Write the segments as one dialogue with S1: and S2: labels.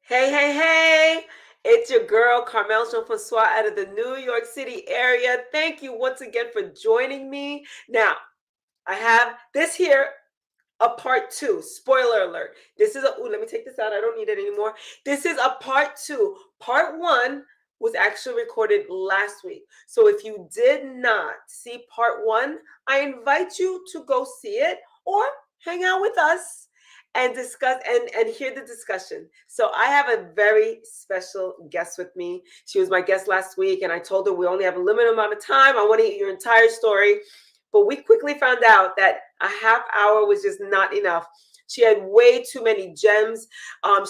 S1: Hey, hey, hey. It's your girl, Carmel Jean-Francois out of the New York City area. Thank you once again for joining me. Now, I have this here, a part two. Spoiler alert. This is let me take this out. I don't need it anymore. This is a part two. Part one was actually recorded last week. So if you did not see part one, I invite you to go see it or hang out with us and discuss and hear the discussion. So I have a very special guest with me. She was my guest last week, and I told her we only have a limited amount of time. I want to hear your entire story. But we quickly found out that a half hour was just not enough. She had way too many gems.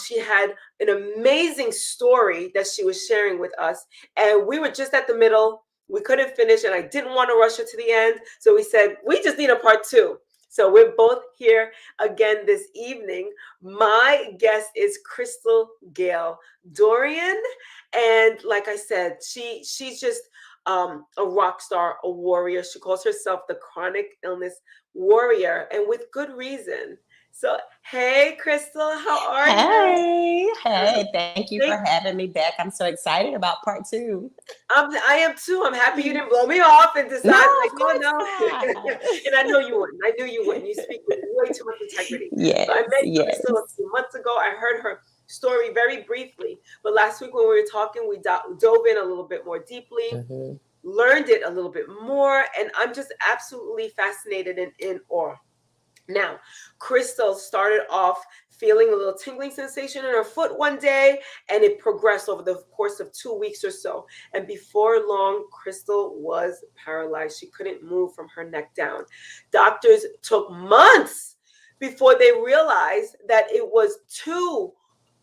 S1: She had an amazing story that she was sharing with us. And we were just at the middle. We couldn't finish, and I didn't want to rush her to the end. So we said, we just need a part two. So we're both here again this evening. My guest is Crystal Gayle Dorian. And like I said, she's just a rock star, a warrior. She calls herself the chronic illness warrior, and with good reason. So, hey, Crystal, how are you?
S2: Hey, thank you for
S1: Thank-
S2: having me back. I'm so excited about part two.
S1: I am too. I'm happy you didn't blow me off and decide,
S2: No,
S1: like,
S2: of
S1: oh
S2: course
S1: no.
S2: not.
S1: And I know you wouldn't. I knew you wouldn't. You speak with way too much integrity. So I
S2: Yes,
S1: met Crystal a
S2: yes.
S1: few months ago. I heard her story very briefly, but last week when we were talking, we dove in a little bit more deeply,
S2: Hmm.
S1: learned it a little bit more, and I'm just absolutely fascinated and in awe. Now, Crystal started off feeling a little tingling sensation in her foot one day, and it progressed over the course of 2 weeks or so. And before long, Crystal was paralyzed. She couldn't move from her neck down. Doctors took months before they realized that it was two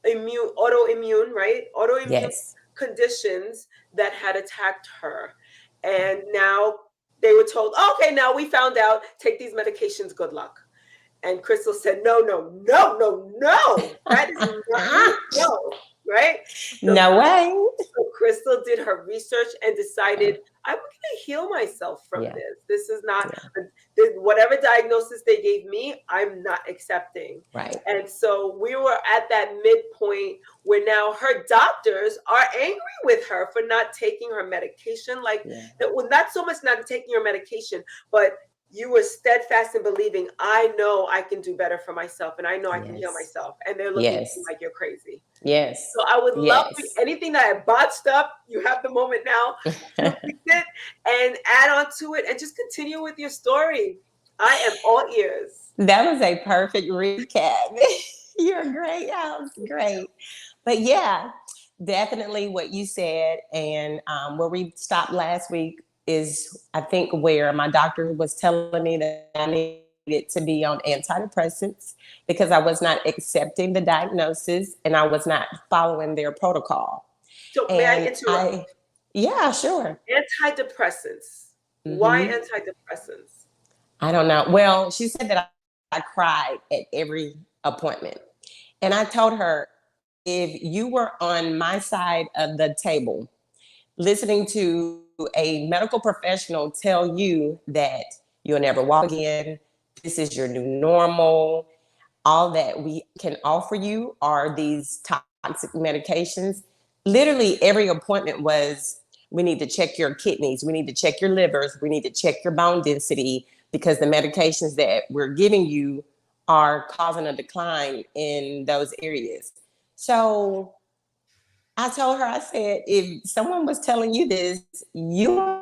S1: autoimmune, right? Autoimmune
S2: Yes.
S1: conditions that had attacked her. And now they were told, okay, now we found out, take these medications, good luck. And Crystal said, no, no, no, no, no. That is not, no, right? So,
S2: No way.
S1: so Crystal did her research and decided, I'm going to heal myself from
S2: Yeah,
S1: this. This is not,
S2: yeah,
S1: whatever diagnosis they gave me, I'm not accepting.
S2: right.
S1: And so we were at that midpoint where now her doctors are angry with her for not taking her medication. Like,
S2: Yeah,
S1: that, well, not so much not taking her medication, but you were steadfast in believing, I know I can do better for myself and I know I can heal
S2: yes,
S1: myself. And they're looking at you
S2: yes,
S1: like you're crazy.
S2: yes,
S1: So I would love for
S2: yes.
S1: anything that I botched up, you have the moment now to fix it and add on to it and just continue with your story. I am all ears.
S2: That was a perfect recap. You're great. That was great. But yeah, definitely what you said. And where we stopped last week is, I think, where my doctor was telling me that I needed to be on antidepressants because I was not accepting the diagnosis and I was not following their protocol.
S1: So may I
S2: And
S1: interrupt?
S2: yeah, sure.
S1: Antidepressants. Why
S2: Hmm.
S1: antidepressants?
S2: I don't know. Well, she said that I cried at every appointment. And I told her, if you were on my side of the table, listening to a medical professional tell you that you'll never walk again, this is your new normal, all that we can offer you are these toxic medications. Literally, every appointment was, we need to check your kidneys, we need to check your livers, we need to check your bone density because the medications that we're giving you are causing a decline in those areas. So I told her, I said, if someone was telling you this, you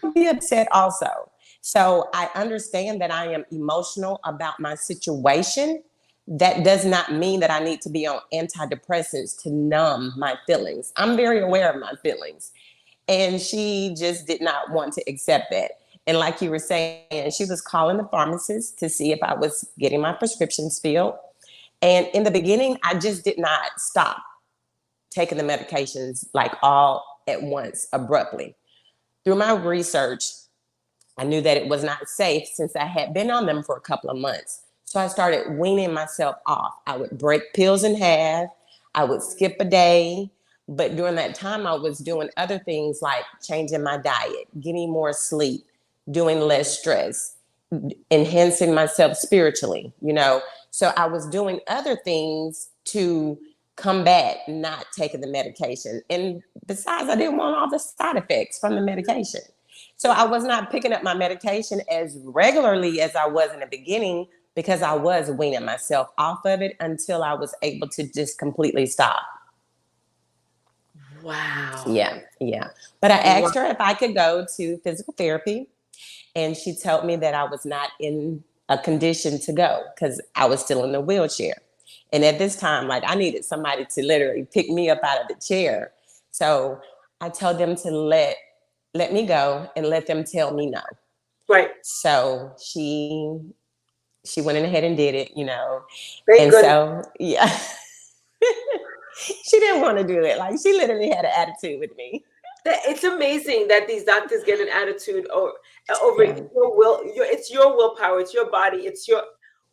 S2: would be upset also. So I understand that I am emotional about my situation. That does not mean that I need to be on antidepressants to numb my feelings. I'm very aware of my feelings. And she just did not want to accept that. And like you were saying, she was calling the pharmacist to see if I was getting my prescriptions filled. And in the beginning, I just did not stop taking the medications like all at once abruptly. Through my research, I knew that it was not safe since I had been on them for a couple of months. So I started weaning myself off. I would break pills in half, I would skip a day. But during that time, I was doing other things like changing my diet, getting more sleep, doing less stress, enhancing myself spiritually. So I was doing other things to combat not taking the medication. And besides, I didn't want all the side effects from the medication. So I was not picking up my medication as regularly as I was in the beginning because I was weaning myself off of it until I was able to just completely stop.
S1: Wow.
S2: Yeah. But I asked her if I could go to physical therapy, and she told me that I was not in a condition to go because I was still in the wheelchair. And at this time, like, I needed somebody to literally pick me up out of the chair. So I told them to let me go and let them tell me no.
S1: Right.
S2: So she went in ahead and did it, you know.
S1: Thank
S2: And
S1: goodness.
S2: so yeah. She didn't want to do it. Like, she literally had an attitude with me.
S1: It's amazing that these doctors get an attitude over
S2: Yeah.
S1: your will. It's your willpower. It's your body. It's your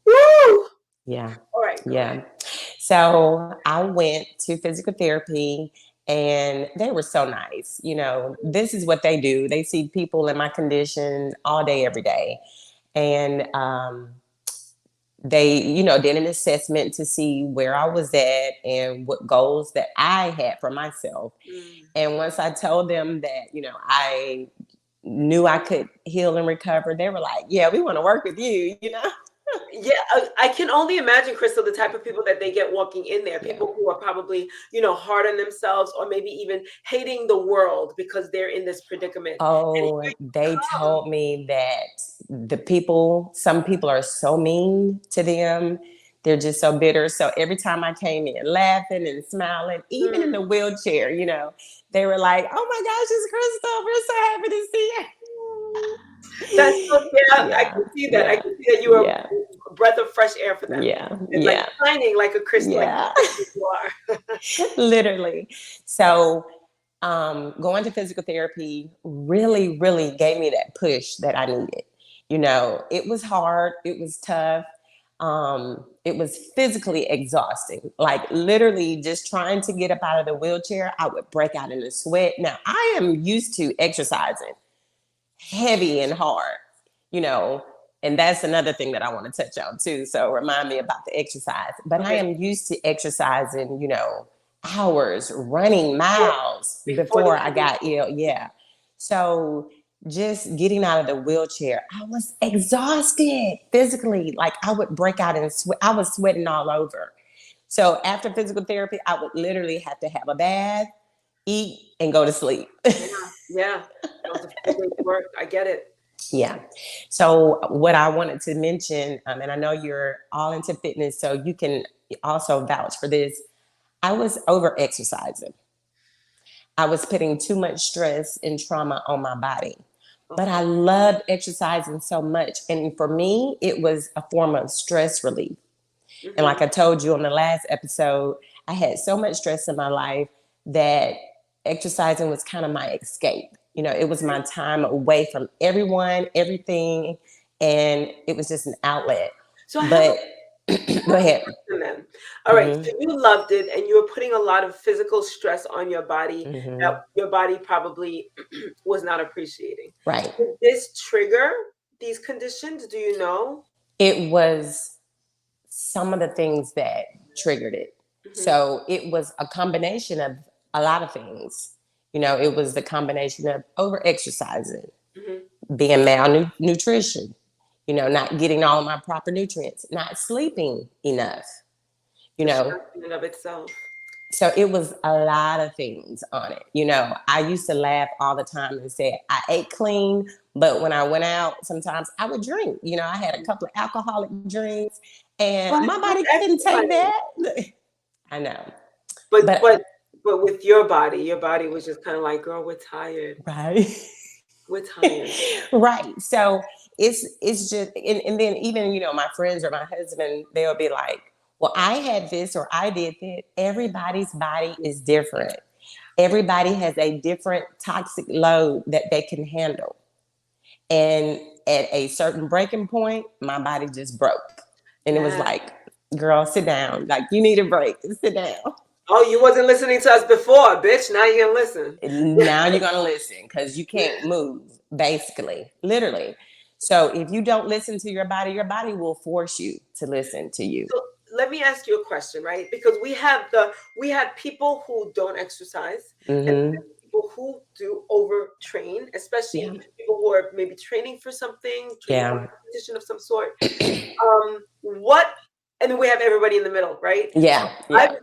S1: woo.
S2: Yeah.
S1: All right. Go ahead.
S2: Yeah. So I went to physical therapy and they were so nice. You know, this is what they do. They see people in my condition all day, every day. And they, you know, did an assessment to see where I was at and what goals that I had for myself. And once I told them that, you know, I knew I could heal and recover, they were like, yeah, we want to work with you, you know?
S1: Yeah, I can only imagine, Crystal, the type of people that they get walking in there.
S2: Yeah.
S1: People who are probably, hard on themselves, or maybe even hating the world because they're in this predicament.
S2: Oh,
S1: And
S2: they told me that some people are so mean to them. They're just so bitter. So every time I came in laughing and smiling, even in the wheelchair, you know, they were like, oh my gosh, it's Crystal. We're so happy to see
S1: that's so,
S2: you.
S1: yeah, I
S2: Yeah,
S1: can see that. I
S2: yeah,
S1: can see that you are
S2: yeah,
S1: a breath of fresh air for them.
S2: yeah,
S1: It's like
S2: yeah,
S1: shining like a crystal, like
S2: yeah.
S1: you are.
S2: Literally. So going to physical therapy really, really gave me that push that I needed. You know, it was hard, it was tough, it was physically exhausting. Like, literally just trying to get up out of the wheelchair, I would break out in a sweat. Now, I am used to exercising heavy and hard, you know, and that's another thing that I want to touch on too. So remind me about the exercise. But I
S1: Okay.
S2: am used to exercising, you know, hours, running miles
S1: Before
S2: before
S1: the
S2: I got ill. Yeah. So just getting out of the wheelchair, I was exhausted physically. Like, I would break out and sweat. I was sweating all over. So after physical therapy, I would literally have to have a bath, eat, and go to sleep.
S1: Yeah. That was a full day's work. I get it.
S2: Yeah. So what I wanted to mention, and I know you're all into fitness, so you can also vouch for this. I was over exercising. I was putting too much stress and trauma on my body. But I
S1: Okay.
S2: loved exercising so much. And for me, it was a form of stress relief. And like I told you on the last episode, I had so much stress in my life that exercising was kind of my escape. You know, it was my time away from everyone, everything, and it was just an outlet.
S1: So I have
S2: But go ahead.
S1: question then. All right.
S2: Mm-hmm,
S1: So you loved it and you were putting a lot of physical stress on your body that
S2: mm-hmm.
S1: your body probably was not appreciating.
S2: Right.
S1: Did this trigger these conditions? Do you know?
S2: It was some of the things that triggered it.
S1: Hmm.
S2: So it was a combination of a lot of things. You know, it was the combination of over exercising,
S1: Hmm.
S2: being malnutrition, you know, not getting all of my proper nutrients, not sleeping enough, you
S1: The
S2: know.
S1: stress in and of itself.
S2: So it was a lot of things on it. You know, I used to laugh all the time and say I ate clean, but when I went out, sometimes I would drink. You know, I had a couple of alcoholic drinks and
S1: But
S2: my
S1: that's
S2: body couldn't take
S1: exercise.
S2: that. I know.
S1: But
S2: But
S1: but but with your body was just kind of like, girl, we're tired.
S2: right.
S1: We're tired.
S2: Right. So it's just and then even, you know, my friends or my husband, they'll be like, well, I had this or I did that. Everybody's body is different. Everybody has a different toxic load that they can handle. And at a certain breaking point, my body just broke. And it was
S1: Yeah.
S2: like, girl, sit down. Like, you need a break. Sit down.
S1: Oh, you wasn't listening to us before, bitch. Now you're gonna listen.
S2: And now you're going to listen because you can't move, basically, literally. So if you don't listen to your body will force you to listen to you.
S1: let me ask you a question, right? Because we have people who don't exercise, and
S2: Mm-hmm.
S1: people who do overtrain, especially
S2: Yeah.
S1: people who are maybe training for something, training for a
S2: Yeah.
S1: competition of some sort. What, and then we have everybody in the middle, right?
S2: Yeah.
S1: I've
S2: Yeah.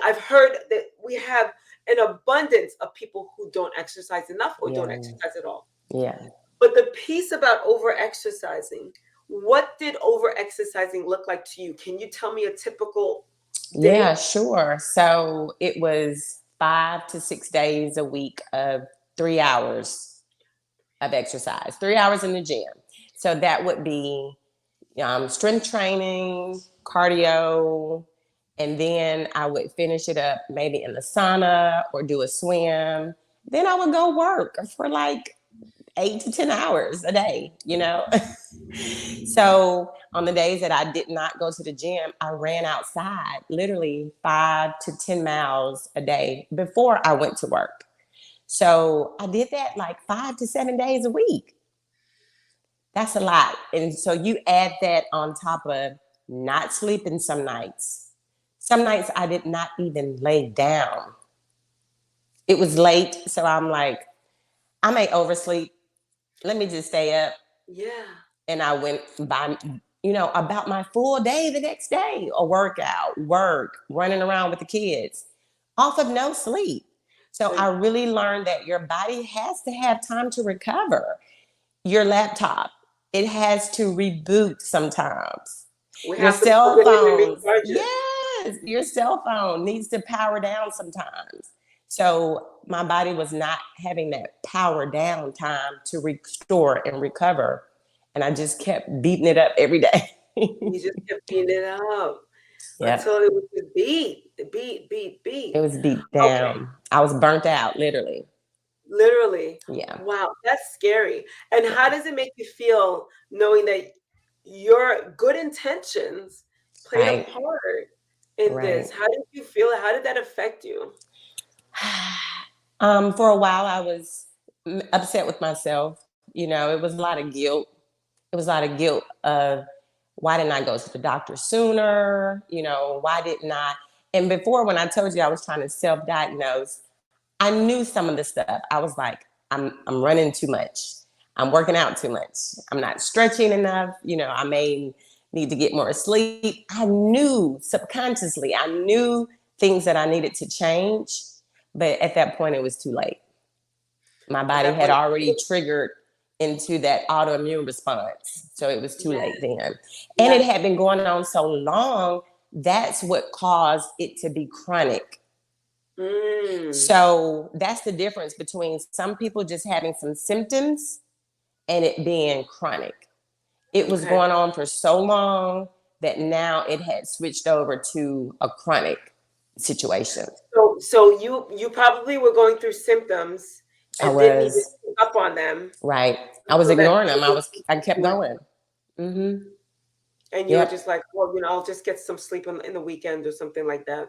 S1: I've heard that we have an abundance of people who don't exercise enough or don't
S2: Yeah.
S1: exercise at all.
S2: Yeah.
S1: But the piece about over exercising, what did over exercising look like to you? Can you tell me a typical
S2: Yeah,
S1: day?
S2: sure. So it was 5 to 6 days a week of 3 hours of exercise, 3 hours in the gym. So that would be strength training, cardio, and then I would finish it up maybe in the sauna or do a swim. Then I would go work for like 8 to 10 hours a day, So on the days that I did not go to the gym, I ran outside literally 5 to 10 miles a day before I went to work. So I did that like 5 to 7 days a week. That's a lot. And so you add that on top of not sleeping some nights. Some nights I did not even lay down. It was late. So I'm like, I may oversleep. Let me just stay up.
S1: Yeah.
S2: And I went by, about my full day the next day, a workout, work, running around with the kids, off of no sleep. So
S1: So
S2: I really learned that your body has to have time to recover. Your laptop, it has to reboot sometimes.
S1: we
S2: Your
S1: have to plug
S2: cell
S1: it in and
S2: phone,
S1: recharge it.
S2: yes, your cell phone needs to power down sometimes. So my body was not having that power down time to restore and recover. And I just kept beating it up every day.
S1: You just kept beating it up
S2: Yep.
S1: until it was just
S2: It
S1: beat.
S2: was beat
S1: Okay.
S2: down. I was burnt out, literally.
S1: Literally.
S2: Yeah.
S1: Wow, that's scary. And
S2: Yeah.
S1: how does it make you feel knowing that your good intentions played a
S2: Right.
S1: part in
S2: Right.
S1: this? How did you feel? How did that affect you?
S2: For a while, I was upset with myself. It was a lot of guilt. It was a lot of guilt of why didn't I go to the doctor sooner? Why didn't I? And before, when I told you I was trying to self-diagnose, I knew some of the stuff. I was like, I'm running too much. I'm working out too much. I'm not stretching enough. I may need to get more sleep. I knew subconsciously, I knew things that I needed to change. But at that point, it was too late. My
S1: At
S2: body
S1: that
S2: had
S1: point,
S2: already triggered into that autoimmune response. So it was too
S1: yeah,
S2: late then. And it
S1: yeah.
S2: had been going on so long, that's what caused it to be chronic.
S1: Mm,
S2: So that's the difference between some people just having some symptoms and it being chronic. It was
S1: okay.
S2: going on for so long that now it had switched over to a chronic situation.
S1: So you probably were going through symptoms
S2: I
S1: and didn't even
S2: was
S1: pick up on them
S2: right. I was
S1: until that
S2: ignoring them.
S1: period
S2: I kept
S1: went,
S2: going. Mm-hmm.
S1: and you were
S2: Yep.
S1: just like, well, I'll just get some sleep in the weekend or something like that.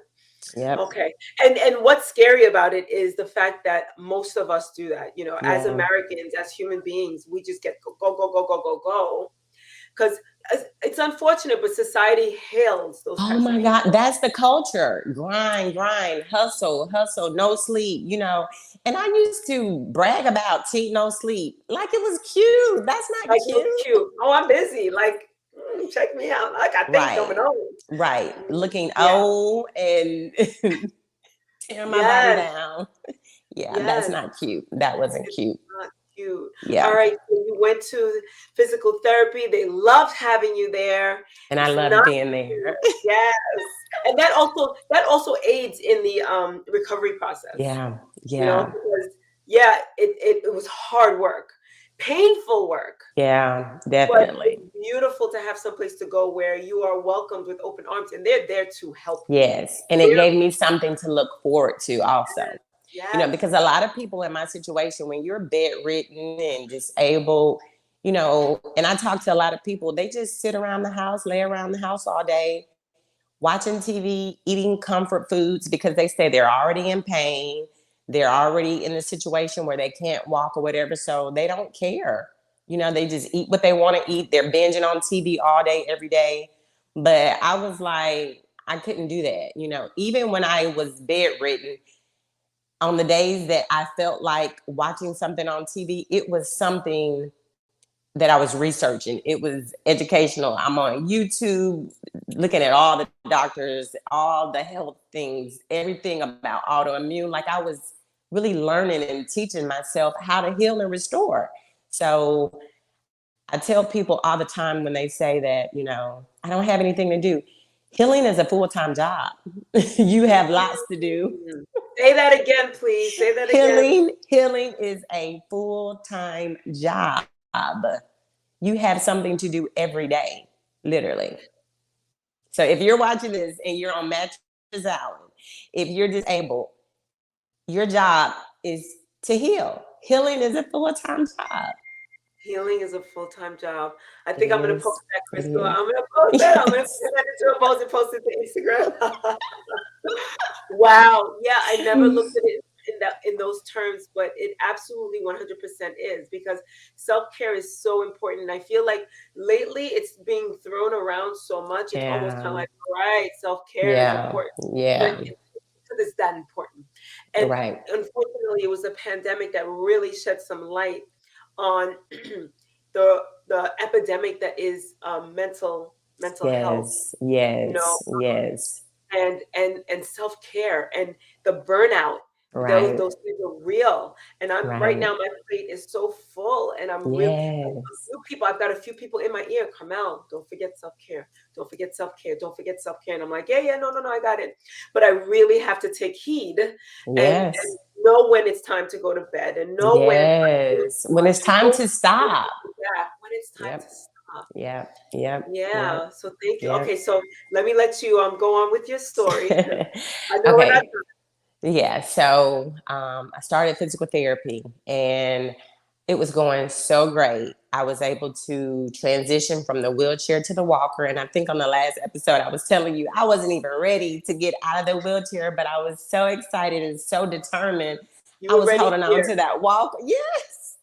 S2: Yep.
S1: Okay. And what's scary about it is the fact that most of us do that. As
S2: Yeah.
S1: Americans, as human beings, we just get go, go, go, go, go, go, go. Because it's unfortunate, but society hails those
S2: Oh
S1: types of
S2: my God.
S1: people.
S2: That's the culture. Grind, grind, hustle, hustle, no sleep. And I used to brag about no sleep. Like it was cute. That's not
S1: Like, it was
S2: cute.
S1: cute. Oh, I'm busy. Like, check me out. I got things
S2: Right.
S1: going on.
S2: Right.
S1: Mm,
S2: Looking
S1: yeah.
S2: old and tearing my body
S1: Yes.
S2: down. Yeah, that's
S1: Yes.
S2: not cute. That wasn't
S1: It's
S2: cute.
S1: not cute. All
S2: Yeah.
S1: right. So you went to physical therapy. They loved having you there.
S2: And I
S1: It's
S2: loved
S1: not
S2: being
S1: cute.
S2: there.
S1: Yes. And that also aids in the recovery process.
S2: Yeah. Yeah.
S1: Because yeah, it was hard work, painful work,
S2: Yeah.
S1: but
S2: Definitely.
S1: it's beautiful to have someplace to go where you are welcomed with open arms and they're there to help you.
S2: Yes. And it
S1: They're
S2: gave me something to look forward to also.
S1: yes.
S2: Because a lot of people in my situation, when you're bedridden and disabled, and I talk to a lot of people, they just sit around the house, lay around the house all day, watching TV, eating comfort foods because they say they're already in pain. They're already in a situation where they can't walk or whatever. So they don't care. They just eat what they want to eat. They're binging on TV all day, every day. But I was like, I couldn't do that. Even when I was bedridden, on the days that I felt like watching something on TV, it was something that I was researching. It was educational. I'm on YouTube looking at all the doctors, all the health things, everything about autoimmune. Like I was really learning and teaching myself how to heal and restore. So I tell people all the time when they say that, I don't have anything to do. Healing is a full-time job. You have lots to do.
S1: Mm. Say that again, please. Say that again.
S2: Healing is a full-time job. You have something to do every day, literally. So if you're watching this and you're on Mattress Island, if you're disabled, your job is to heal. Healing is a full-time job.
S1: Healing is a full-time job. I
S2: It
S1: think I'm gonna post
S2: is.
S1: that,
S2: It
S1: Crystal.
S2: is.
S1: I'm gonna post that. I'm gonna put that into a post and post it to Instagram. Wow. Yeah, I never looked at it in those terms, but it absolutely 100% is, because self-care is so important. And I feel like lately it's being thrown around so much. It's almost kind of
S2: Yeah.
S1: like, right, self-care is
S2: Yeah.
S1: important, but
S2: Yeah.
S1: because it's that important. And
S2: Right.
S1: unfortunately, it was a pandemic that really shed some light on the epidemic that is mental health.
S2: Yes.
S1: You know,
S2: Yes. Yes.
S1: and self-care and the burnout. Those
S2: Right.
S1: those things are real. And I'm right
S2: Right.
S1: now, my plate is so full, and a
S2: Yes.
S1: few people, I've got a few people in my ear, Carmel, don't forget self-care. Don't forget self-care. Don't forget self-care. And I'm like, yeah, yeah, no, no, no, I got it. But I really have to take heed and
S2: Yes.
S1: know when it's time to go to bed, and know when it's time to do
S2: Yes.
S1: too
S2: When
S1: much,
S2: it's
S1: and
S2: time
S1: know
S2: to
S1: when to
S2: stop.
S1: go back, when it's time to
S2: Yep.
S1: stop.
S2: Yep. Yep. Yep.
S1: Yeah. So thank you.
S2: Yep.
S1: Okay, so let me let you go on with your story, because I know we're not
S2: Okay. Yeah. So I started physical therapy and it was going so great. I was able to transition from the wheelchair to the walker. And I think on the last episode, I was telling you I wasn't even ready to get out of the wheelchair, but I was so excited and so determined.
S1: You
S2: I
S1: were
S2: was
S1: ready
S2: holding on
S1: here.
S2: to that walker. Yes.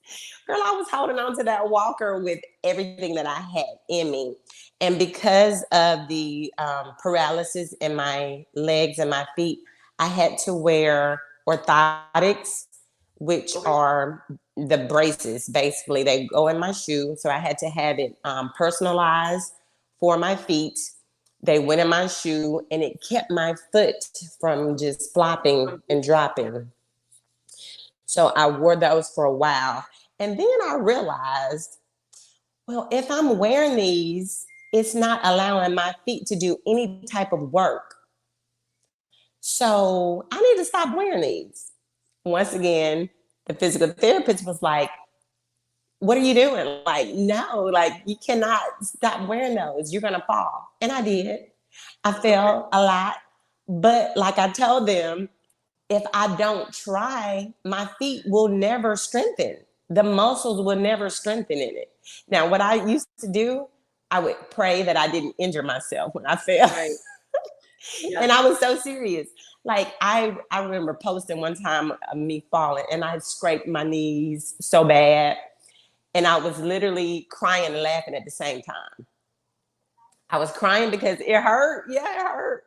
S2: Girl, I was holding on to that walker with everything that I had in me. And because of the paralysis in my legs and my feet, I had to wear orthotics, which
S1: Okay.
S2: are the braces. Basically, they go in my shoe. So I had to have it personalized for my feet. They went in my shoe and it kept my foot from just flopping and dropping. So I wore those for a while. And then I realized, well, if I'm wearing these, it's not allowing my feet to do any type of work. So I need to stop wearing these. Once again, the physical therapist was like, what are you doing? Like, no, like you cannot stop wearing those. You're gonna fall. And I did. I
S1: Okay.
S2: fell a lot. But like I told them, if I don't try, my feet will never strengthen. The muscles will never strengthen in it. Now, what I used to do, I would pray that I didn't injure myself when I fell.
S1: Right.
S2: And
S1: Yes.
S2: I was so serious. Like I remember posting one time of me falling and I scraped my knees so bad. And I was literally crying and laughing at the same time. I was crying because it hurt. Yeah, it hurt.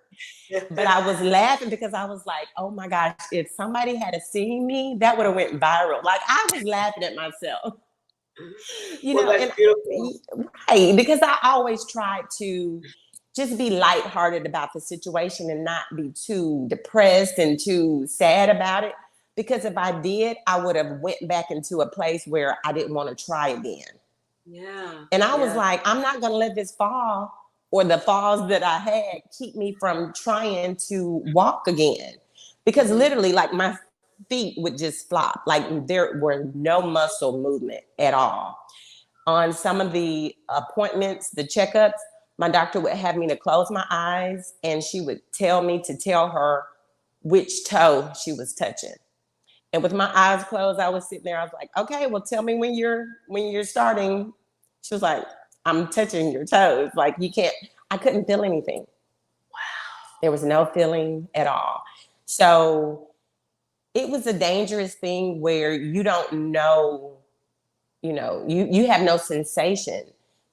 S2: But I was laughing because I was like, oh my gosh, if somebody had seen me, that would have went viral. Like I was laughing at myself,
S1: Well, that's
S2: and
S1: beautiful.
S2: right, because I always tried to just be lighthearted about the situation and not be too depressed and too sad about it. Because if I did, I would have went back into a place where I didn't want to try again.
S1: Yeah.
S2: And I was
S1: Yeah.
S2: like, I'm not going to let this fall or the falls that I had keep me from trying to walk again. Because
S1: Hmm.
S2: literally, like my feet would just flop. Like there were no muscle movement at all. On some of the appointments, the checkups, my doctor would have me to close my eyes and she would tell me to tell her which toe she was touching. And with my eyes closed, I was sitting there. I was like, okay, well, tell me when you're starting. She was like, I'm touching your toes. Like you can't, I couldn't feel anything. There was no feeling at all. So it was a dangerous thing where you don't know, you have no sensation.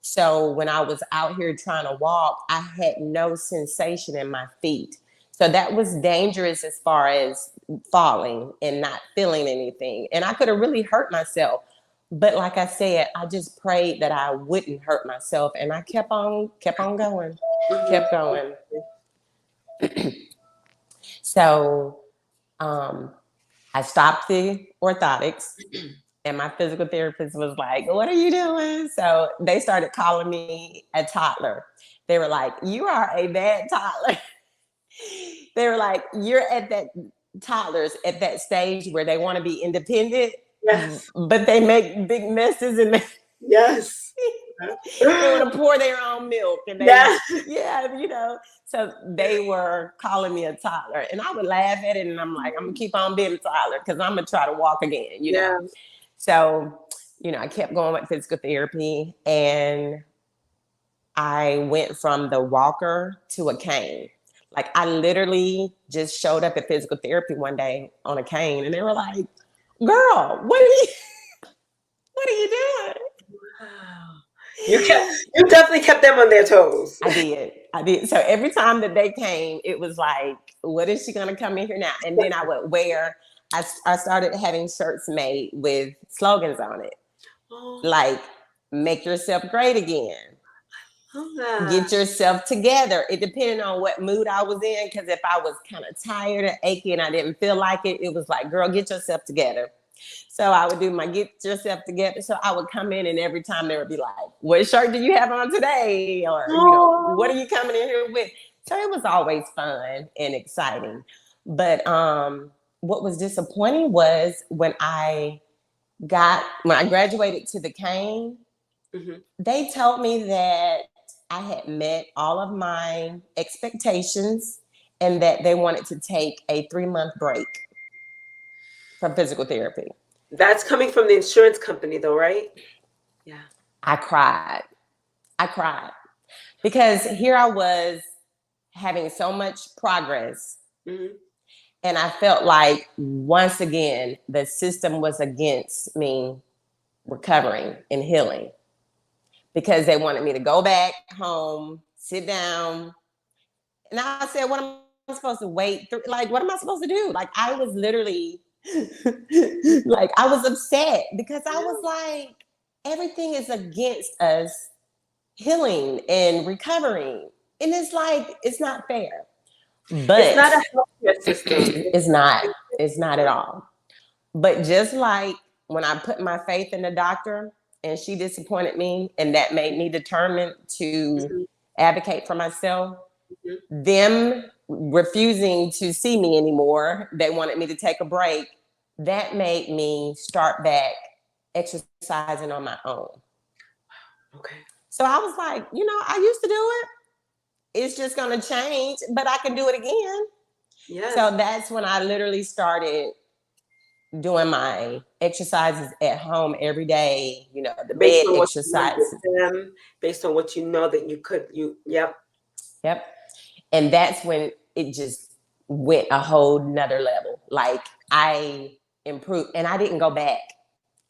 S2: So when I was out here trying to walk, I had no sensation in my feet. So that was dangerous as far as falling and not feeling anything. And I could have really hurt myself. But like I said, I just prayed that I wouldn't hurt myself. And I kept on going, kept going. So I stopped the orthotics. And my physical therapist was like, "What are you doing?" So they started calling me a toddler. They were like, "You are a bad toddler." They were like, "You're at that toddlers at that stage where they want to be independent,
S1: Yes.
S2: but they make big messes and
S1: Yes.
S2: they want to pour their own milk and they,
S1: Yes.
S2: yeah, you know." So they were calling me a toddler, and I would laugh at it, and I'm like, "I'm gonna keep on being a toddler because I'm gonna try to walk again," you know. So, you know, I kept going with physical therapy, and I went from the walker to a cane. Like I literally just showed up at physical therapy one day on a cane, and they were like, "Girl, what are you doing?"
S1: Wow. You definitely kept them on their toes.
S2: I did. So every time that they came, it was like, "What is she gonna come in here now?" And then I would wear. I started having shirts made with slogans on it, like "Make yourself great again." Get yourself together. It depended on what mood I was in, because if I was kind of tired and achy and I didn't feel like it, it was like, "Girl, get yourself together." So I would do my "get yourself together." So I would come in, and every time they would be like, "What shirt do you have on today?" Or, you know, "What are you coming in here with?" So it was always fun and exciting. But what was disappointing was when I graduated to the cane, they told me that I had met all of my expectations and that they wanted to take a 3-month break from physical therapy.
S1: That's coming from the insurance company, though, right? Yeah.
S2: I cried. I cried because here I was having so much progress. And I felt like once again, the system was against me recovering and healing, because they wanted me to go back home, sit down. And I said, "What am I supposed to wait through? Like, what am I supposed to do?" Like, I was literally like, I was upset because I was like, everything is against us healing and recovering. And it's like, it's not fair. But
S1: it's not a healthcare system.
S2: it's not at all. But just like when I put my faith in the doctor and she disappointed me, and that made me determined to advocate for myself, them refusing to see me anymore, they wanted me to take a break, that made me start back exercising on my own.
S1: Okay.
S2: So I was like, you know, I used to do it. It's just going to change, but I can do it again. Yes. So that's when I literally started doing my exercises at home every day, you know, the bed exercises.
S1: Based on what you know that you could, yep.
S2: And that's when it just went a whole nother level. Like I improved, and I didn't go back.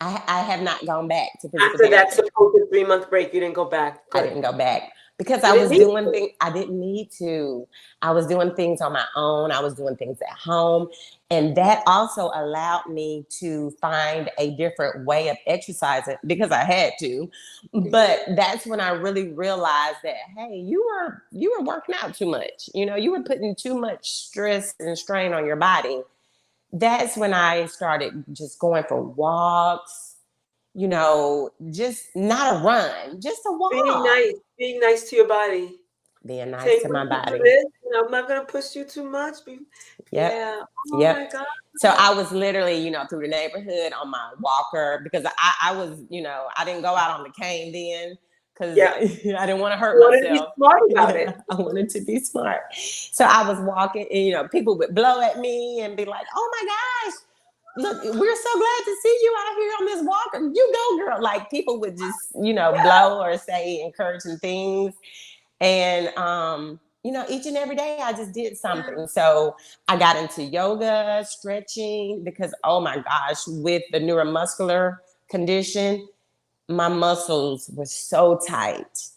S2: I have not gone back to physical therapy.
S1: After that supposed 3-month break, you didn't go back?
S2: Good. I didn't go back because I was doing things. I didn't need to. I was doing things on my own. I was doing things at home. And that also allowed me to find a different way of exercising because I had to. But that's when I really realized that, hey, you were working out too much. You know, you were putting too much stress and strain on your body. That's when I started just going for walks, you know, just not a run, just a walk.
S1: Being nice to your body.
S2: Being nice to my body.
S1: I'm not going to push you too much.
S2: Yeah. Oh my God. So I was literally, you know, through the neighborhood on my walker because I was, you know, I didn't go out on the cane then because I didn't want to hurt myself.
S1: You wanted to be smart about it.
S2: I wanted to be smart. So I was walking and, you know, people would blow at me and be like, "Oh my gosh, look, we're so glad to see you out here on this walker. You go, girl." Like people would just, you know, blow or say encouraging things. And, you know, each and every day I just did something. So I got into yoga, stretching, because, oh my gosh, with the neuromuscular condition, my muscles were so tight.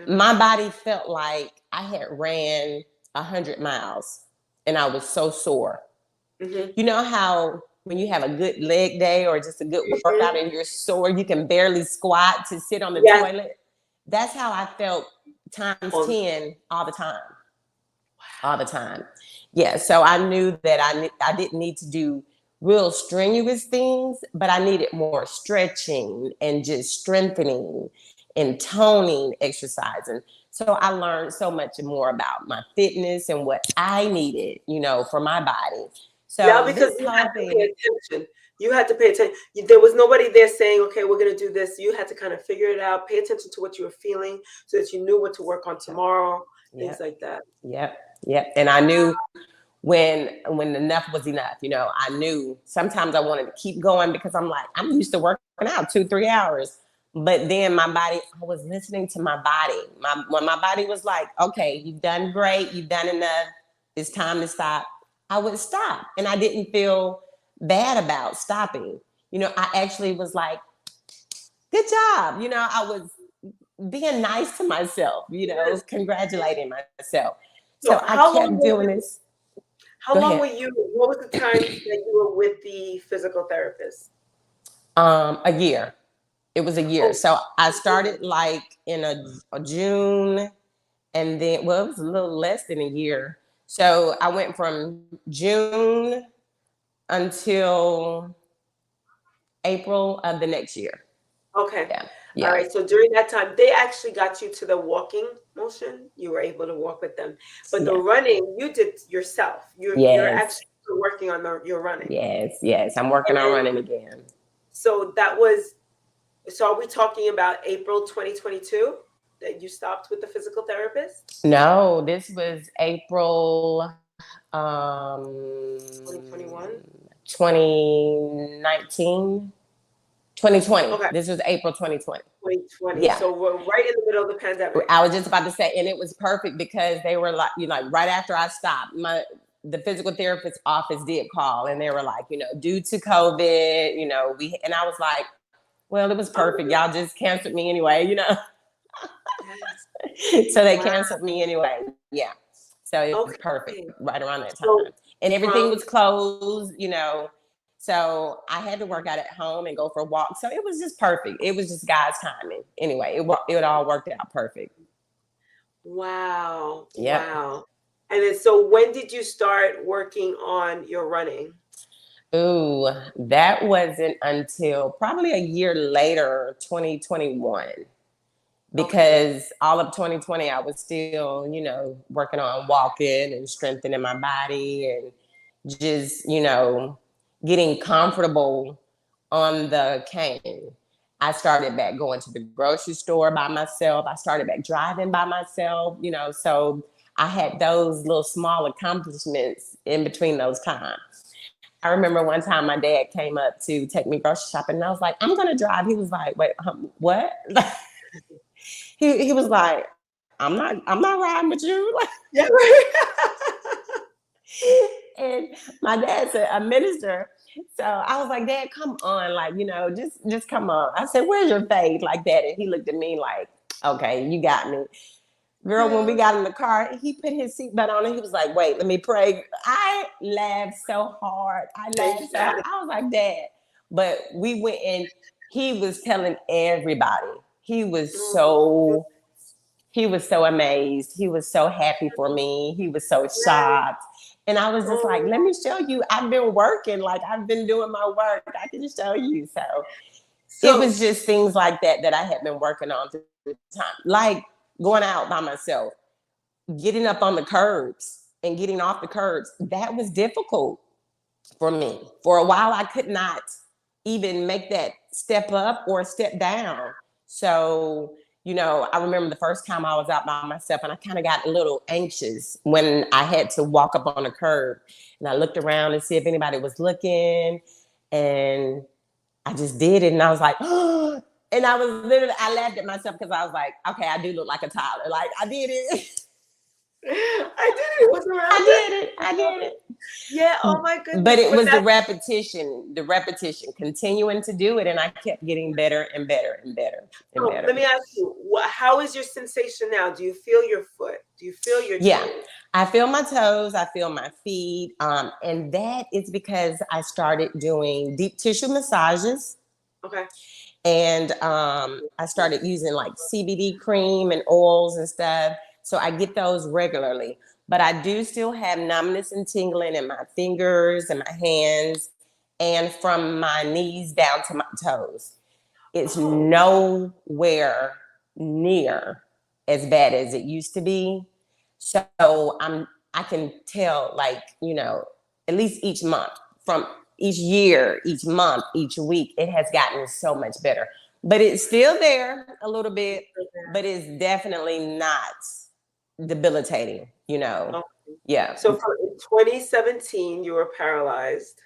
S2: My body felt like I had ran 100 miles and I was so sore.
S1: Mm-hmm.
S2: You know how when you have a good leg day or just a good workout
S1: Mm-hmm.
S2: and you're sore, you can barely squat to sit on the
S1: Yes.
S2: toilet? That's how I felt times 10 all the time. All the time. Yeah, so I knew that I didn't need to do real strenuous things, but I needed more stretching and just strengthening and toning exercising. So I learned so much more about my fitness and what I needed, for my body.
S1: Yeah,
S2: So
S1: because
S2: this
S1: you had
S2: whole
S1: to pay
S2: thing,
S1: attention. You had to pay attention. There was nobody there saying, okay, we're going to do this. You had to kind of figure it out, pay attention to what you were feeling so that you knew what to work on tomorrow, things
S2: yep,
S1: like that.
S2: yep. And I knew when enough was enough. I knew sometimes I wanted to keep going because I'm like, I'm used to working out 2-3 hours. But then I was listening to my body. When my body was like, okay, you've done great, you've done enough, it's time to stop, I would stop. And I didn't feel bad about stopping. I actually was like, good job. I was being nice to myself,
S1: Yes.
S2: congratulating myself. So
S1: So
S2: I kept doing this.
S1: how
S2: Go
S1: long
S2: ahead.
S1: were you, what was the time that you were with the physical therapist?
S2: A year. It was a year.
S1: Oh,
S2: So I started like in a June, and then it was a little less than a year. So I went from June until April of the next year.
S1: okay.
S2: Yeah,
S1: All
S2: yeah,
S1: right. So during that time, they actually got you to the walking motion. You were able to walk with them, but the
S2: yeah.
S1: running you did yourself. You're
S2: Yes,
S1: actually working on your running,
S2: yes. I'm working
S1: and
S2: on
S1: then
S2: running again.
S1: so that was. So are we talking about April 2022 that you stopped with the physical therapist?
S2: No, this was April
S1: 2021.
S2: 2019, 2020.
S1: Okay.
S2: This was April 2020.
S1: 2020.
S2: Yeah.
S1: So we're right in the middle of the pandemic.
S2: I was just about to say, and it was perfect because they were like, right after I stopped, the physical therapist office did call and they were like, due to COVID, and I was like, well, it was
S1: Oh,
S2: perfect. Y'all just canceled me anyway.
S1: yes.
S2: So they
S1: Wow.
S2: canceled me anyway. Yeah. So it was perfect
S1: Okay.
S2: right around that time.
S1: So
S2: And everything
S1: from
S2: was closed. So I had to work out at home and go for a walk. So it was just perfect. It was just God's timing. Anyway, it all worked out perfect.
S1: wow.
S2: Yep.
S1: Wow. And then so when did you start working on your running?
S2: Ooh, that wasn't until probably a year later, 2021,
S1: Okay.
S2: because all of 2020, I was still, working on walking and strengthening my body and just, getting comfortable on the cane. I started back going to the grocery store by myself. I started back driving by myself, so I had those little small accomplishments in between those times. I remember one time my dad came up to take me grocery shopping, and I was like, "I'm gonna drive." He was like, "Wait, what?" he was like, I'm not riding with you."
S1: Yeah.
S2: And my dad's a minister, so I was like, "Dad, come on, like just come on." I said, "Where's your faith?" Like that, and he looked at me like, "Okay, you got me." Girl, when we got in the car, he put his seatbelt on and he was like, "Wait, let me pray." I laughed so hard. I laughed so hard.
S1: Exactly.
S2: I was like, "Dad." But we went and he was telling everybody. He was so amazed. He was so happy for me. He was so
S1: Yes.
S2: shocked. And I was just like,
S1: Oh.
S2: let me show you. I've been working, like I've been doing my work. I can show you. So it
S1: So
S2: was just things like that I had been working on through the time. Like going out by myself, getting up on the curbs and getting off the curbs. That was difficult for me. For a while, I could not even make that step up or step down. So, I remember the first time I was out by myself and I kind of got a little anxious when I had to walk up on a curb. And I looked around and see if anybody was looking. And I just did it. And I was like, oh, and I laughed at myself because I was like, okay, I do look like a toddler. Like I did it.
S1: I did it. It was around
S2: I
S1: it.
S2: did it. I did it.
S1: Yeah. Oh my
S2: But
S1: goodness.
S2: it
S1: But
S2: was
S1: that's
S2: the repetition, continuing to do it, and I kept getting better and better and better and
S1: so. Let
S2: better.
S1: me ask you, how is your sensation now? Do you feel your foot? Do you feel your
S2: Yeah,
S1: toes?
S2: I feel my toes, I feel my feet, and that is because I started doing deep tissue massages,
S1: Okay.
S2: and I started using like CBD cream and oils and stuff. So I get those regularly. But I do still have numbness and tingling in my fingers and my hands and from my knees down to my toes. It's
S1: Oh,
S2: nowhere near as bad as it used to be. So I can tell, like, at least each month, from each year, each month, each week, it has gotten so much better. But it's still there a little bit, but it's definitely not debilitating,
S1: okay.
S2: Yeah.
S1: So in 2017, you were paralyzed.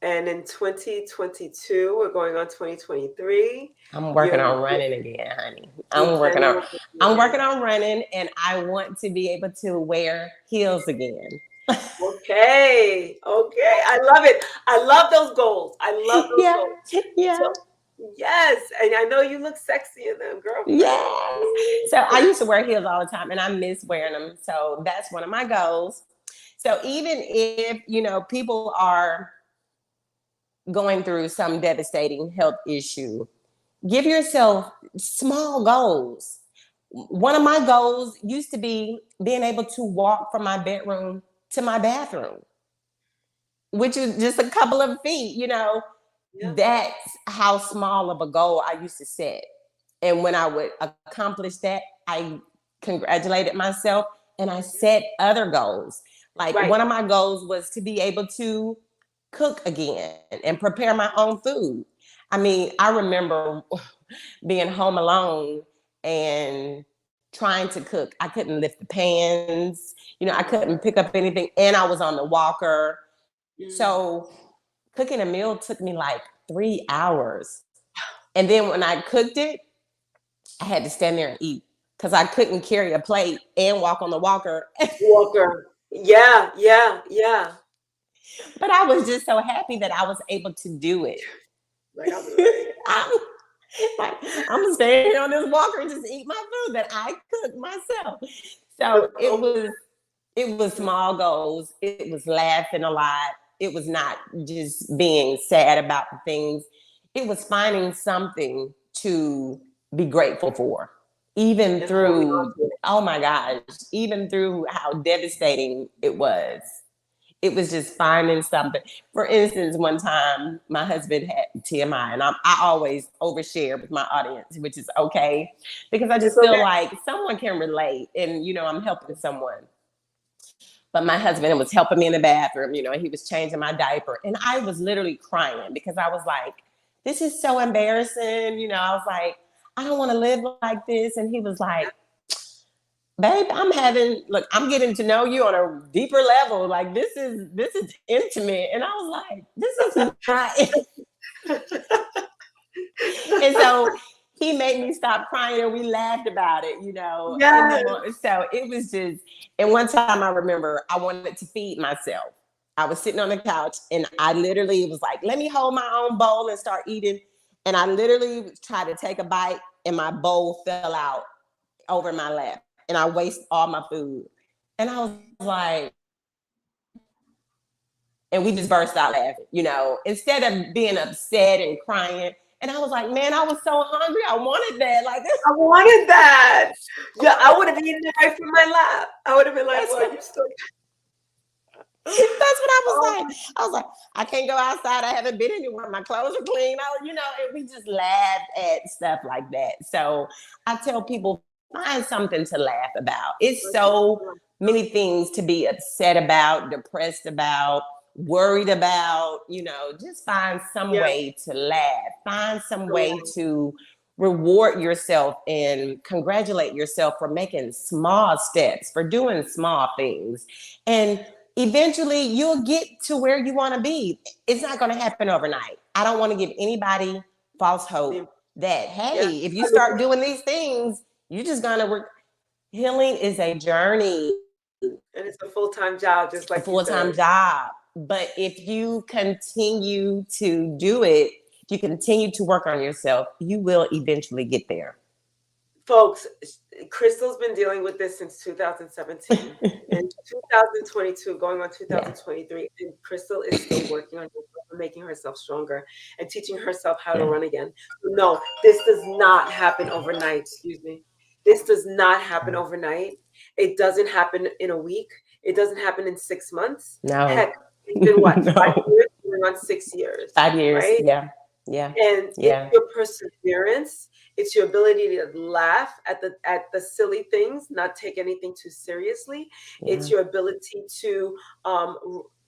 S1: And in 2022, we're going on 2023.
S2: I'm working
S1: You're
S2: on running again, honey.
S1: you're
S2: I'm working
S1: planning
S2: on
S1: on running
S2: I'm
S1: again.
S2: working on running, and I want to be able to wear heels again.
S1: Okay. Okay. I love it. I love those goals. I love those
S2: Yeah,
S1: goals.
S2: yeah,
S1: So yes, and I know you look sexy in them, girlfriend.
S2: yes. So I used to wear heels all the time, and I miss wearing them. So that's one of my goals. So even if people are going through some devastating health issue, give yourself small goals. One of my goals used to be being able to walk from my bedroom to my bathroom, which is just a couple of feet.
S1: Yeah.
S2: That's how small of a goal I used to set. And when I would accomplish that, I congratulated myself and I set other goals. Like
S1: Right.
S2: one of my goals was to be able to cook again and prepare my own food. I mean, I remember being home alone and trying to cook. I couldn't lift the pans, I couldn't pick up anything, and I was on the walker.
S1: Mm.
S2: So cooking a meal took me like 3 hours. And then when I cooked it, I had to stand there and eat because I couldn't carry a plate and walk on the walker.
S1: Walker. Yeah, yeah, yeah.
S2: But I was just so happy that I was able to do it.
S1: Like I'm ready.
S2: I'm, like, I'm gonna stay here on this walker and just eat my food that I cooked myself. So
S1: Oh,
S2: it was small goals. It was laughing a lot. It was not just being sad about the things. It was finding something to be grateful for, even
S1: and holding on
S2: through,
S1: to it.
S2: oh my gosh, even through how devastating it was. It was just finding something. For instance, one time my husband had TMI, and I always overshare with my audience, which is okay because I
S1: It's
S2: just feel
S1: okay.
S2: like someone can relate, and I'm helping someone. But my husband was helping me in the bathroom, he was changing my diaper. And I was literally crying because I was like, this is so embarrassing. I was like, I don't want to live like this. And he was like, babe, look, I'm getting to know you on a deeper level. Like this is intimate. And I was like, this is not. And so he made me stop crying and we laughed about it, in the
S1: Yes.
S2: moment. So it was just, and one time I remember I wanted to feed myself. I was sitting on the couch and I literally was like, let me hold my own bowl and start eating. And I literally tried to take a bite and my bowl fell out over my lap and I wasted all my food. And I was like, and we just burst out laughing, instead of being upset and crying. And I was like, man, I was so hungry. I wanted that. Like, this,
S1: I wanted that. Yeah, I would have eaten it right from my lap. I would have been like,
S2: that's
S1: well,
S2: what
S1: you still
S2: that's what I was
S1: oh
S2: like. I was like, I can't go outside. I haven't been anywhere. My clothes are clean. And we just laughed at stuff like that. So I tell people, find something to laugh about. It's so many things to be upset about, depressed about, worried about. Just find some
S1: yeah,
S2: way to laugh. Find some way
S1: correct.
S2: to reward yourself and congratulate yourself for making small steps, for doing small things. And eventually you'll get to where you want to be. It's not going to happen overnight. I don't want to give anybody false hope that,
S1: Yeah.
S2: hey, if you
S1: I mean,
S2: start doing these things, you're just going to healing is a journey.
S1: And it's a full-time job, just
S2: a
S1: like you
S2: full-time
S1: said.
S2: job. But if you continue to do it, if you continue to work on yourself, you will eventually get there.
S1: Folks, Crystal's been dealing with this since 2017. In 2022, going on
S2: Yeah.
S1: 2023, and Crystal is still working on herself and making herself stronger and teaching herself how to
S2: Yeah.
S1: run again. So no, this does not happen overnight. Excuse me. This does not happen overnight. It doesn't happen in a week. It doesn't happen in 6 months.
S2: No.
S1: Heck, it's been what, five
S2: No.
S1: years? Going on 6 years,
S2: 5 years.
S1: right?
S2: Yeah. Yeah.
S1: And it's
S2: Yeah.
S1: your perseverance, it's your ability to laugh at the silly things, not take anything too seriously.
S2: Yeah.
S1: It's your ability to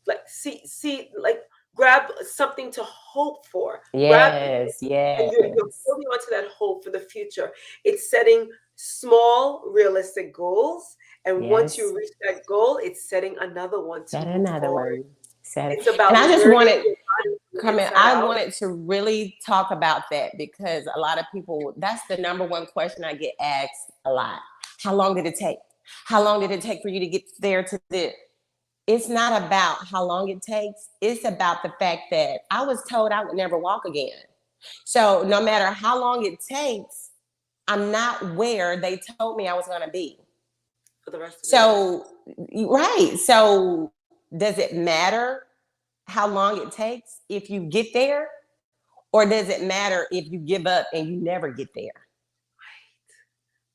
S1: like see like grab something to hope for, grab,
S2: Yes.
S1: and you're
S2: Yes.
S1: holding on to that hope for the future. It's setting small realistic goals, and once
S2: Yes.
S1: you reach that goal, it's setting another one to
S2: Set
S1: move
S2: another
S1: forward.
S2: one. Set it.
S1: It's about
S2: And I just
S1: learning
S2: wanted,
S1: your body from the
S2: Carmen,
S1: inside
S2: I
S1: out.
S2: wanted to really talk about that because a lot of people, that's the number one question I get asked a lot. How long did it take? How long did it take for you to get there to this? It's not about how long it takes. It's about the fact that I was told I would never walk again. So no matter how long it takes, I'm not where they told me I was going to be.
S1: For the rest of your life.
S2: So, right. So, does it matter how long it takes if you get there? Or does it matter if you give up and you never get there?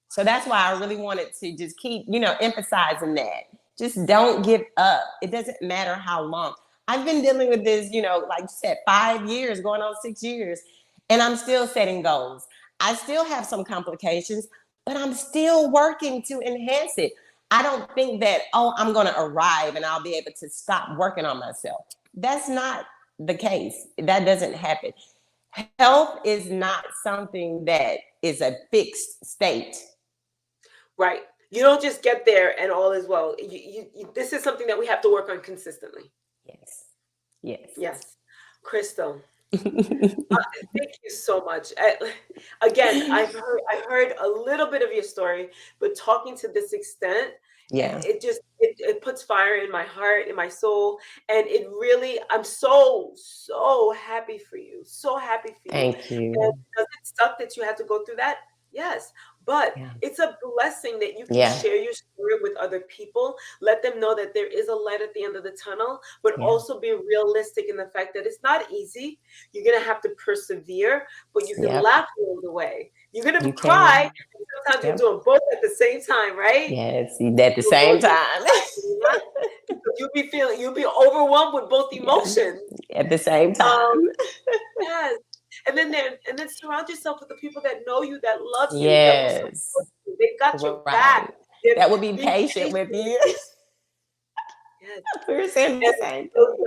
S2: So that's why I really wanted to just keep, emphasizing that. Just don't give up. It doesn't matter how long. I've been dealing with this, like you said, 5 years, going on 6 years, and I'm still setting goals. I still have some complications, but I'm still working to enhance it. I don't think that, oh, I'm going to arrive and I'll be able to stop working on myself. That's not the case. That doesn't happen. Health is not something that is a fixed state.
S1: Right. You don't just get there and all is well. This is something that we have to work on consistently.
S2: Yes. Yes.
S1: Yes. Crystal, thank you so much. Again, I've heard a little bit of your story, but talking to this extent,
S2: Yeah.
S1: it puts fire in my heart, in my soul, and it really, I'm so happy for you, so happy for you.
S2: Thank
S1: And
S2: you.
S1: does it suck that you had to go through that? Yes, but
S2: Yeah.
S1: it's a blessing that you can
S2: Yeah.
S1: share your story with other people. Let them know that there is a light at the end of the tunnel, but
S2: Yeah.
S1: also be realistic in the fact that it's not easy. You're gonna have to persevere, but you can
S2: Yep.
S1: laugh along the way. You're gonna
S2: You
S1: cry,
S2: can.
S1: and sometimes you're
S2: Yep.
S1: doing both at the same time, right?
S2: Yes. At the
S1: You'll
S2: same
S1: both
S2: time.
S1: cry, you'll be overwhelmed with both
S2: Yeah.
S1: emotions.
S2: At the same
S1: Um,
S2: time.
S1: yes. And then surround yourself with the people that know you, that love you, that will
S2: Yes.
S1: support you. They got your back.
S2: Right.
S1: They're
S2: That would be
S1: being
S2: patient with
S1: patient.
S2: you.
S1: Yes.
S2: We're saying the
S1: And
S2: same
S1: those
S2: thing.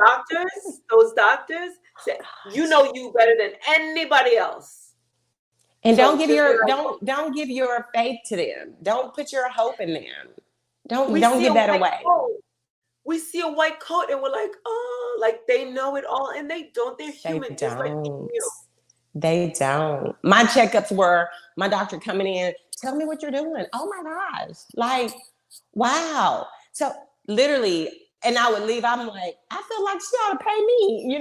S1: doctors say, you
S2: Gosh.
S1: know you better than anybody else.
S2: And don't
S1: So
S2: give
S1: just
S2: your
S1: realize,
S2: don't give your faith to them. Don't put your hope in them. Don't
S1: we
S2: don't
S1: see a
S2: give that
S1: white
S2: away.
S1: coat. We see a white coat and we're like, oh, like they know it all. And they don't. They're
S2: They
S1: human, just like me and
S2: don't.
S1: you.
S2: They don't. My checkups were my doctor coming in, tell me what you're doing. Oh my gosh. Like, wow. So literally, and I would leave, I'm like, I feel like she ought to pay me.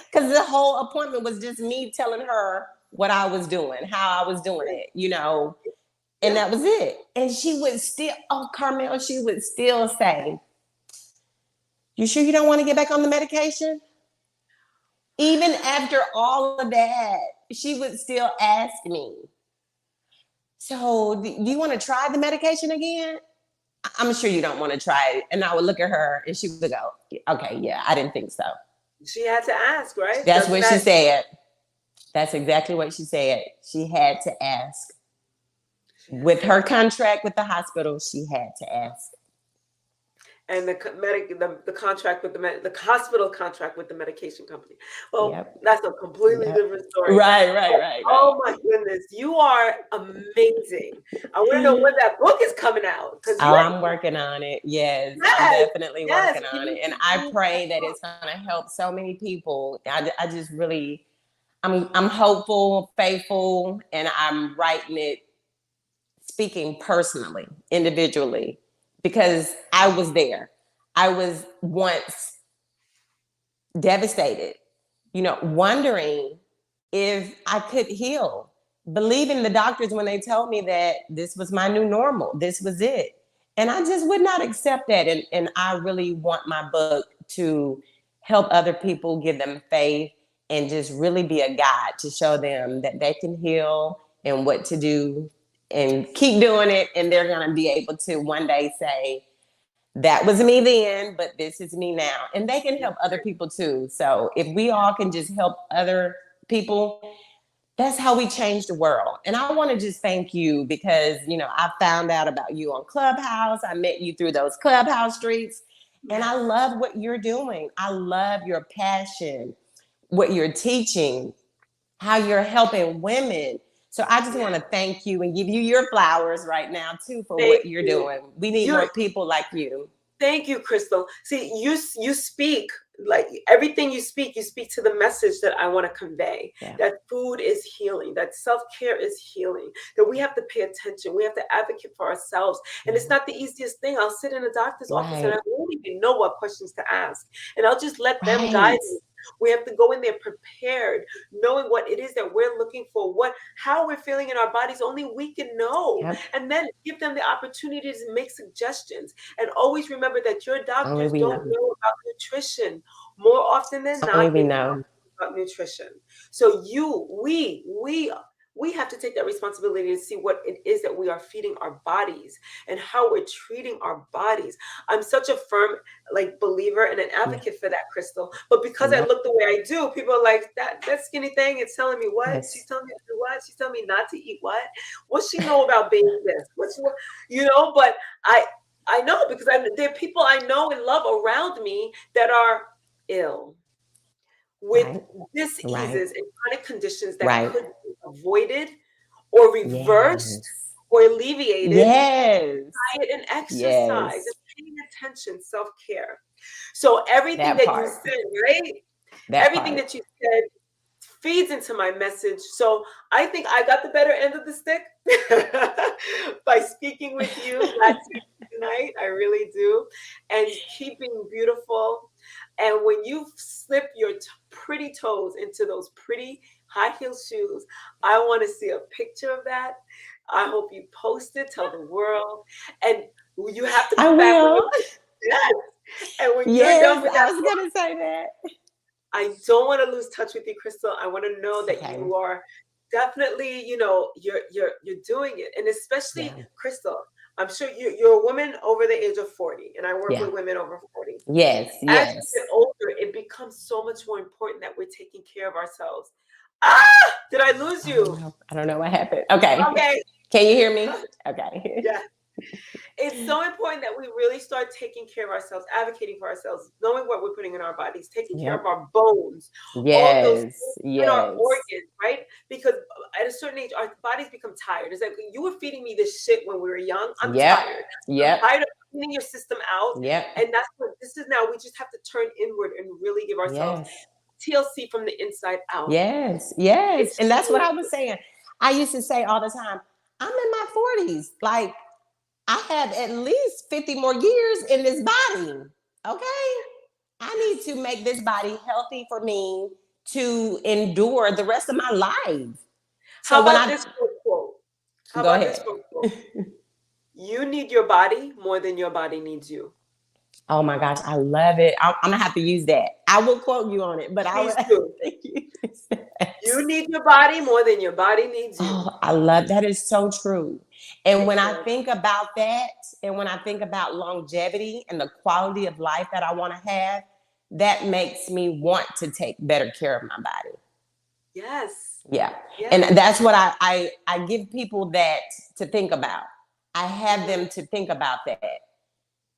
S2: Because the whole appointment was just me telling her what I was doing, how I was doing it, and
S1: Yeah.
S2: that was it. And she would still, oh, Carmel, she would still say, you sure you don't want to get back on the medication? Even after all of that, she would still ask me, so do you want to try the medication again? I'm sure you don't want to try it. And I would look at her and she would go, okay, yeah, I didn't think so.
S1: She had to ask, right?
S2: That's
S1: Doesn't
S2: what she
S1: that
S2: said. That's exactly what she said. She had to ask.
S1: she has
S2: With
S1: to
S2: her
S1: ask.
S2: contract with the hospital, she had to ask.
S1: And the contract with the hospital contract with the medication company. Well,
S2: Yep.
S1: that's a completely
S2: Yep.
S1: different story.
S2: Right.
S1: Oh my goodness, you are amazing. I want to know when that book is coming out because
S2: Oh,
S1: you're
S2: I'm working on it. Yes, I'm
S1: yes,
S2: definitely
S1: yes.
S2: working
S1: You
S2: on it.
S1: need
S2: And
S1: to
S2: I
S1: read that
S2: pray that
S1: book.
S2: it's going to help so many people. I just really, I'm hopeful, faithful, and I'm writing it, speaking personally, individually, because I was there. I was once devastated, wondering if I could heal, believing the doctors when they told me that this was my new normal, this was it. And I just would not accept that. And I really want my book to help other people, give them faith, and just really be a guide to show them that they can heal and what to do and keep doing it. And they're going to be able to one day say, that was me then, but this is me now. And they can help other people too. So if we all can just help other people, that's how we change the world. And I want to just thank you because, I found out about you on Clubhouse. I met you through those Clubhouse streets. And I love what you're doing. I love your passion, what you're teaching, how you're helping women. So I just want to thank you and give you your flowers right now too for what you're doing. We need more people like you.
S1: Thank you, Crystal. See, you speak like everything you speak to the message that I want to convey, that food is healing, that self-care is healing, that we have to pay attention. We have to advocate for ourselves. And it's not the easiest thing. I'll sit in a doctor's office and I won't even know what questions to ask. And I'll just let them guide me. We have to go in there prepared, knowing what it is that we're looking for, how we're feeling in our bodies. Only we can know. And then give them the opportunity to make suggestions. And always remember that your doctors don't know about nutrition. More often than not, they know about nutrition. So we have to take that responsibility to see what it is that we are feeding our bodies and how we're treating our bodies. I'm such a firm believer and an advocate for that, Crystal. But because I look the way I do, people are like, that skinny thing is telling me what? She's telling me to do what? She's telling me not to eat what? What's she know about being this? But I know because there are people I know and love around me that are ill with diseases and chronic conditions that could be avoided or reversed or alleviated with diet and exercise and paying attention, self-care. So everything that you said, right? Everything that you said feeds into my message. So I think I got the better end of the stick by speaking with you last night. I really do. And keep being beautiful. And when you slip your pretty toes into those pretty high heel shoes, I want to see a picture of that. I hope you post it, tell the world. And you have to come back with it. Yes. And when you're done with that,
S2: I was going to say that.
S1: I don't want to lose touch with you, Crystal. I want to know that you are definitely, you're doing it. And especially Crystal, I'm sure you're a woman over the age of 40, and I work with women over 40.
S2: Yes.
S1: As you get older, it becomes so much more important that we're taking care of ourselves. Did I lose you?
S2: I don't know what happened. Okay. Can you hear me? Okay.
S1: Yeah. It's so important that we really start taking care of ourselves, advocating for ourselves, knowing what we're putting in our bodies, taking care of our bones, all those in our organs, right? Because at a certain age, our bodies become tired. It's like you were feeding me this shit when we were young. I'm tired. I'm tired of cleaning your system out. And that's what this is now. We just have to turn inward and really give ourselves TLC from the inside out.
S2: Yes. And that's what I was saying. I used to say all the time, I'm in my 40s. Like, I have at least 50 more years in this body. Okay. I need to make this body healthy for me to endure the rest of my life.
S1: So how about this quote? This quote? You need your body more than your body needs you.
S2: Oh my gosh, I love it. I'm gonna have to use that. I will quote you on it, but
S1: please do. You need your body more than your body needs you.
S2: Oh, I love that. Is so true. And when I think about that, and when I think about longevity and the quality of life that I want to have, that makes me want to take better care of my body.
S1: Yes.
S2: Yeah. And that's what I give people that to think about. I have them to think about that.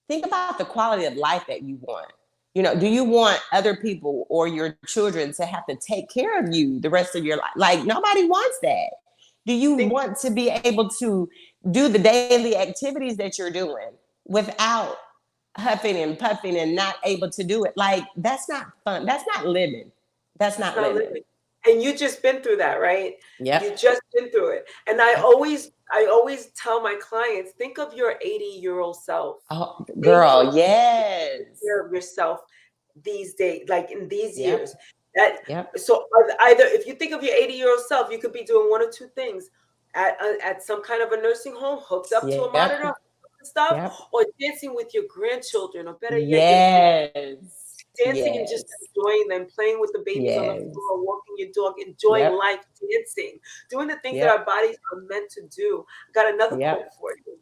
S2: Think about the quality of life that you want. Do you want other people or your children to have to take care of you the rest of your life? Like, nobody wants that. Do you want to be able to do the daily activities that you're doing without huffing and puffing and not able to do it? Like, that's not fun. That's not living. That's not living.
S1: And you just been through that, right?
S2: Yep.
S1: You just been through it. And
S2: Yep.
S1: I always tell my clients, think of your 80-year-old self.
S2: Oh,
S1: Think
S2: girl,
S1: take
S2: yes.
S1: care of yourself these days, like in these
S2: Yep.
S1: years. That
S2: Yep.
S1: so either if you think of your 80-year-old self, you could be doing one or two things at some kind of a nursing home, hooked up to a monitor
S2: Yep.
S1: and stuff,
S2: Yep.
S1: or dancing with your grandchildren, or better yet, your
S2: Yes.
S1: dancing and just
S2: Yes.
S1: enjoying them, playing with the babies on the
S2: Yes.
S1: floor, walking your dog, enjoying
S2: Yep.
S1: life, dancing, doing the things that
S2: Yep.
S1: our bodies are meant to do. I got another quote
S2: Yep.
S1: for you.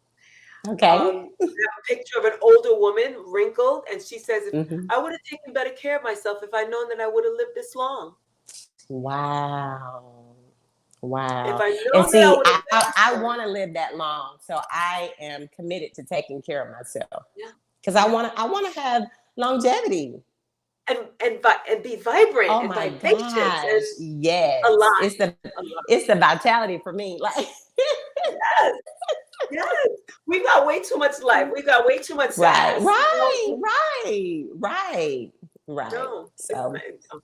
S2: Okay.
S1: I have a picture of an older woman, wrinkled, and she says, "If
S2: Hmm.
S1: I would have taken better care of myself if I'd known that I would have lived this long.
S2: Wow.
S1: If
S2: Wow.
S1: I'd
S2: And
S1: known that I
S2: see,
S1: would have lived this
S2: I
S1: long."
S2: want to live that long. So I am committed to taking care of myself
S1: Yeah,
S2: because
S1: yeah,
S2: I want to have longevity.
S1: and be vibrant
S2: Oh
S1: and
S2: my
S1: vivacious
S2: gosh.
S1: and
S2: Yes.
S1: alive, alive.
S2: It's the vitality for me. Like
S1: Yes, yes. We've got way too much life. We've got way too much
S2: right,
S1: gas.
S2: right, right, right, right.
S1: No, it's
S2: So
S1: fine. No.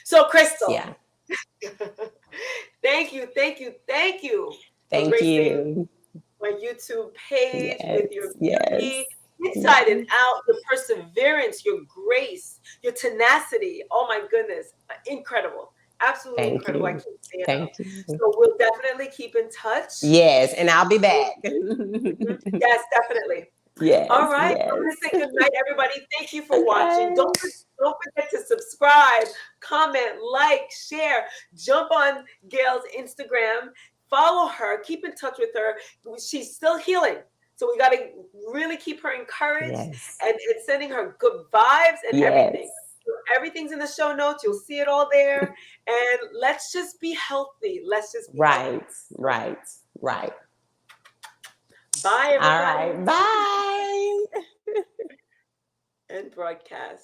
S1: So, Crystal,
S2: yeah.
S1: thank you for
S2: Thank
S1: gracing
S2: you.
S1: my YouTube page with your
S2: Yes,
S1: beauty,
S2: yes,
S1: inside and
S2: yes.
S1: out, your perseverance, your grace, your tenacity. Oh my goodness, incredible. Absolutely
S2: Thank
S1: incredible. I
S2: you.
S1: can't say it enough.
S2: Thank you.
S1: So we'll definitely keep in touch.
S2: Yes, and I'll be
S1: Mhm.
S2: back.
S1: Yes, definitely. All
S2: Yes,
S1: right. I'm
S2: yes.
S1: going to say good night, everybody. Thank you for watching.
S2: Okay.
S1: Don't forget to subscribe, comment, like, share. Jump on Gayle's Instagram. Follow her. Keep in touch with her. She's still healing. So we got to really keep her encouraged
S2: Yes.
S1: and sending her good vibes and everything.
S2: Yes.
S1: Everything's in the show notes. You'll see it all there. And let's just be healthy. Let's just be healthy.
S2: Right, right, right.
S1: Bye,
S2: All
S1: everybody.
S2: right. Bye.
S1: And broadcast.